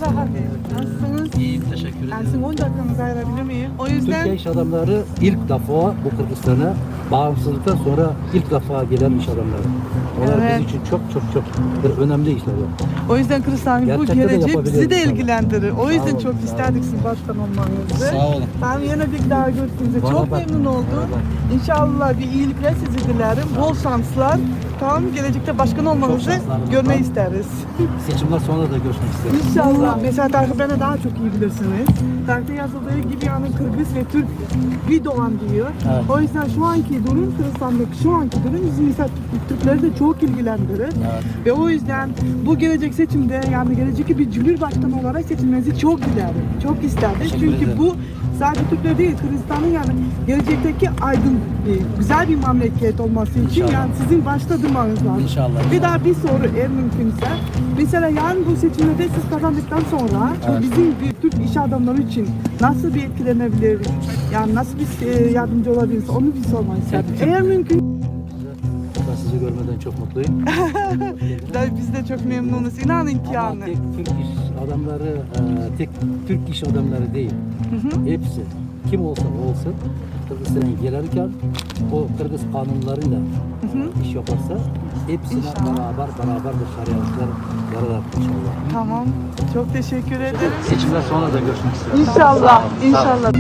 Merhabalar Hakan. Nasılsınız? İyiyim, teşekkür ederim. Ben sizin 10 dakikanızı ayırabilir miyim? O yüzden Türkiye iş adamları ilk defa bu Kırgızistan'a bağımsızlıktan sonra ilk defa gelen iş adamları. Onlar Evet. bizim için çok bir önemli işler var. o yüzden Kırgızistan bu Gerçekten de gelecek bizi yapabiliriz de inşallah. ilgilendirir. O yüzden olun, çok sağ isterdik sizin başkan olmanızı. Sağ olun. Ben yine bir daha gördüğünüzde Bana çok bak. memnun oldum. Bana bak. İnşallah bir iyilikler sizi dilerim. Bol şanslar. Tamam, gelecekte başkan olmanızı şanslarınız görmeyi var. isteriz. Seçimler sonra da görüşmek isterim. İnşallah. Mesela tarihı beni daha çok iyi bilirsiniz. Tarihte yazıldığı gibi yani Kırgız ve Türk bir doğan diyor. Evet. O yüzden şu anki durum, Kırgızistan'daki şu anki durum bizi mesela Türkleri de çok ilgilendirir. Evet. Ve o yüzden bu gelecek seçimde yani gelecek bir cumhurbaşkanı olarak seçilmenizi çok dilerim. Çok isterdim. Teşekkür Çünkü ederim. bu sadece Türkler değil, Kırgızistan'ın yani gelecekteki aydın, güzel bir memleket olması için İnşallah. yani sizin başta durmanız lazım. İnşallah. Bir daha bir soru eğer mümkünse. Mesela yarın bu seçimde siz kazandıktan sonra Evet. bizim bir Türk iş adamları için nasıl bir etkilenebilir? Yani nasıl bir yardımcı olabiliriz? Onu bir sormak istedim. Tabii. Eğer mümkün. Ben sizi görmeden çok mutluyum. Biz de çok memnunuz. İnanın ki Ama yani. tek Türk iş adamları, tek Türk iş adamları değil. Hepsi. Kim olsa olsun Kırgızistan'a gelirken o Kırgız kanunlarıyla iş yaparsa hepsine İnşallah. beraber başarılar yarar inşallah. Tamam. Çok teşekkür ederim. Seçimler sonra da görüşmek üzere. İnşallah. İnşallah.